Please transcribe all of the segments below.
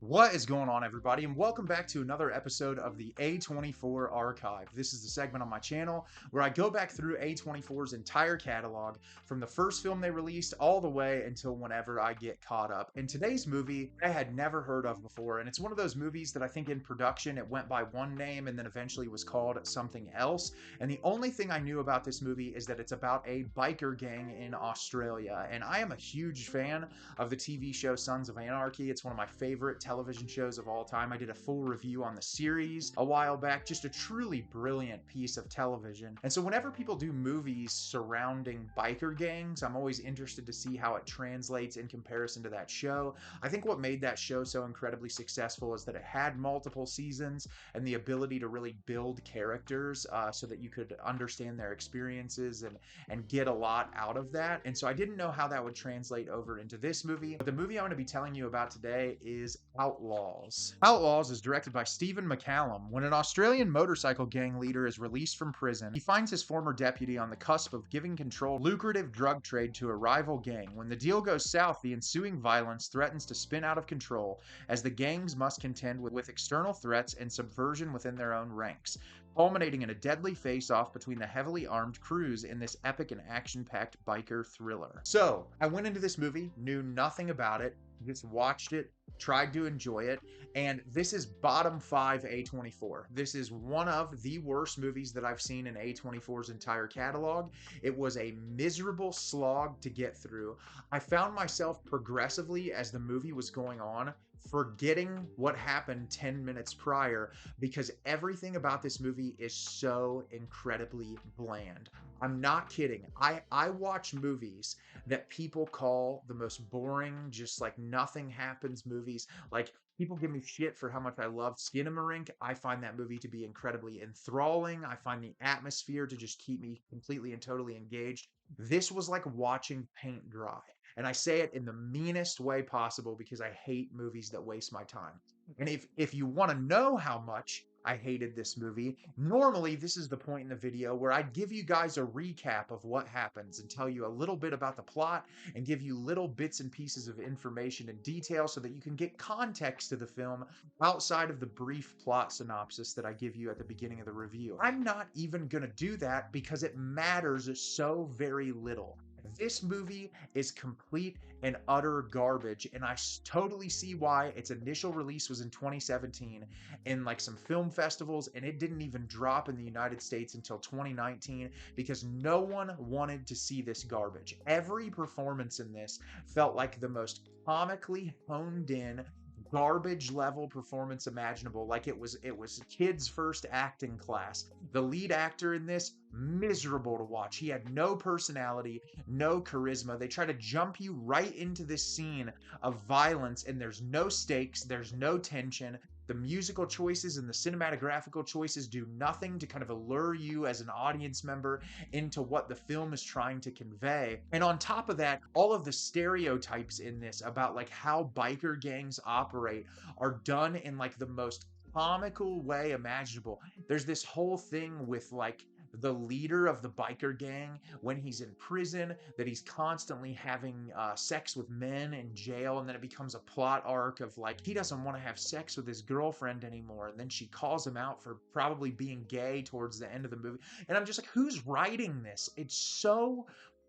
What is going on, everybody, and welcome back to another episode of the A24 Archive. This is the segment on my channel where I go back through A24's entire catalog from the first film they released all the way until whenever I get caught up. And today's movie I had never heard of before, and it's one of those movies that I think in production it went by one name and then eventually was called something else. And the only thing I knew about this movie is that it's about a biker gang in Australia, and I am a huge fan of the TV show Sons of Anarchy. It's one of my favorite television shows of all time. I did a full review on the series a while back. Just a truly brilliant piece of television. And so whenever people do movies surrounding biker gangs, I'm always interested to see how it translates in comparison to that show. I think what made that show so incredibly successful is that it had multiple seasons and the ability to really build characters so that you could understand their experiences and get a lot out of that. And so I didn't know how that would translate over into this movie. But the movie I'm going to be telling you about today is Outlaws. Outlaws is directed by Stephen McCallum. When an Australian motorcycle gang leader is released from prison, he finds his former deputy on the cusp of giving control lucrative drug trade to a rival gang. When the deal goes south, the ensuing violence threatens to spin out of control as the gangs must contend with external threats and subversion within their own ranks, culminating in a deadly face-off between the heavily armed crews in this epic and action-packed biker thriller. So, I went into this movie, knew nothing about it, just watched it, tried to enjoy it, and this is bottom 5 A24. This is one of the worst movies that I've seen in A24's entire catalog. It was a miserable slog to get through. I found myself progressively, as the movie was going on, forgetting what happened 10 minutes prior because everything about this movie is so incredibly bland. I'm not kidding. I watch movies that people call the most boring, just like nothing happens movies. Like, people give me shit for how much I love Skinamarink. I find that movie to be incredibly enthralling. I find the atmosphere to just keep me completely and totally engaged. This was like watching paint dry. And I say it in the meanest way possible because I hate movies that waste my time. And if you want to know how much I hated this movie, normally this is the point in the video where I'd give you guys a recap of what happens and tell you a little bit about the plot and give you little bits and pieces of information and detail so that you can get context to the film outside of the brief plot synopsis that I give you at the beginning of the review. I'm not even going to do that because it matters so very little. This movie is complete and utter garbage, and I totally see why its initial release was in 2017 in like some film festivals, and it didn't even drop in the United States until 2019 because no one wanted to see this garbage. Every performance in this felt like the most comically honed in garbage level performance imaginable, like it was kids' first acting class. The lead actor in this, miserable to watch. He had no personality, no charisma. They try to jump you right into this scene of violence and there's no stakes, there's no tension. The musical choices and the cinematographical choices do nothing to kind of allure you as an audience member into what the film is trying to convey. And on top of that, all of the stereotypes in this about like how biker gangs operate are done in like the most comical way imaginable. There's this whole thing with like the leader of the biker gang when he's in prison, that he's constantly having sex with men in jail, and then it becomes a plot arc of like he doesn't want to have sex with his girlfriend anymore, and then she calls him out for probably being gay towards the end of the movie. And I'm just like, who's writing this? It's so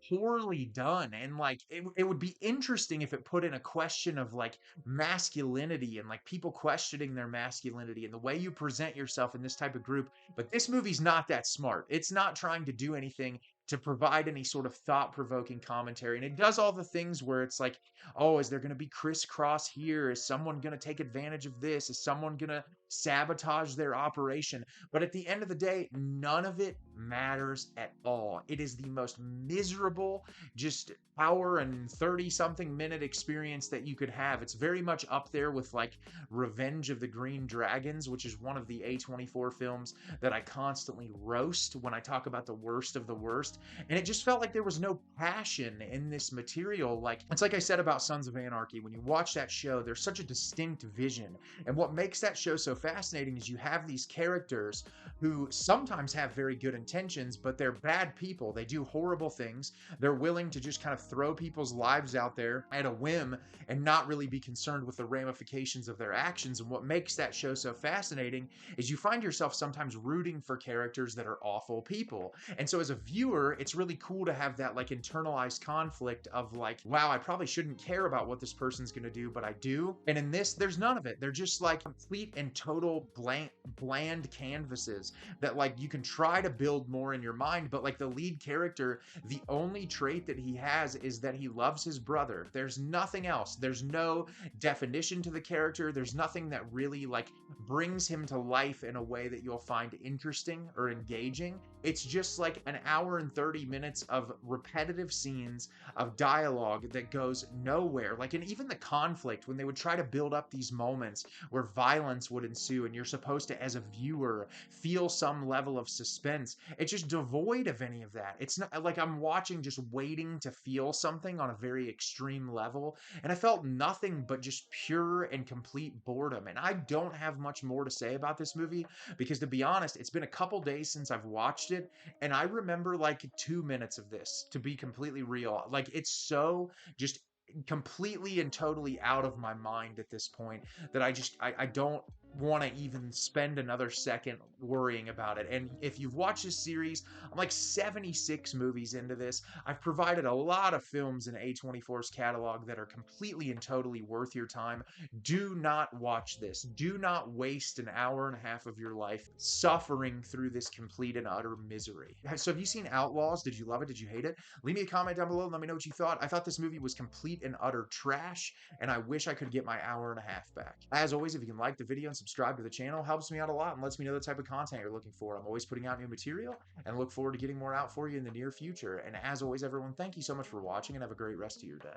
poorly done. And like it would be interesting if it put in a question of like masculinity and like people questioning their masculinity and the way you present yourself in this type of group. But this movie's not that smart. It's not trying to do anything to provide any sort of thought-provoking commentary. And it does all the things where it's like, oh, is there going to be crisscross here? Is someone going to take advantage of this? Is someone going to sabotage their operation? But at the end of the day, none of it matters at all. It is the most miserable, just hour and 30-something minute experience that you could have. It's very much up there with like Revenge of the Green Dragons, which is one of the A24 films that I constantly roast when I talk about the worst of the worst. And it just felt like there was no passion in this material. Like, it's like I said about Sons of Anarchy. When you watch that show, there's such a distinct vision. And what makes that show so fascinating is you have these characters who sometimes have very good intentions, but they're bad people. They do horrible things. They're willing to just kind of throw people's lives out there at a whim and not really be concerned with the ramifications of their actions. And what makes that show so fascinating is you find yourself sometimes rooting for characters that are awful people. And so as a viewer, it's really cool to have that like internalized conflict of like, wow, I probably shouldn't care about what this person's going to do, but I do. And in this, there's none of it. They're just like complete and total bland canvases that like you can try to build more in your mind, but like the lead character, the only trait that he has is that he loves his brother. There's nothing else. There's no definition to the character. There's nothing that really like brings him to life in a way that you'll find interesting or engaging. It's just like an hour and 30 minutes of repetitive scenes of dialogue that goes nowhere. Like, and even the conflict when they would try to build up these moments where violence would ensue and you're supposed to, as a viewer, feel some level of suspense. It's just devoid of any of that. It's not like I'm watching just waiting to feel something on a very extreme level. And I felt nothing but just pure and complete boredom. And I don't have much more to say about this movie because, to be honest, it's been a couple days since I've watched it. And I remember like 2 minutes of this, to be completely real. Like, it's so just completely and totally out of my mind at this point that I don't want to even spend another second worrying about it. And if you've watched this series, I'm like 76 movies into this. I've provided a lot of films in A24's catalog that are completely and totally worth your time. Do not watch this. Do not waste an hour and a half of your life suffering through this complete and utter misery. So have you seen Outlaws? Did you love it? Did you hate it? Leave me a comment down below and let me know what you thought. I thought this movie was complete and utter trash, and I wish I could get my hour and a half back. As always, if you can like the video and subscribe to the channel, helps me out a lot and lets me know the type of content you're looking for. I'm always putting out new material and look forward to getting more out for you in the near future. And as always, everyone, thank you so much for watching and have a great rest of your day.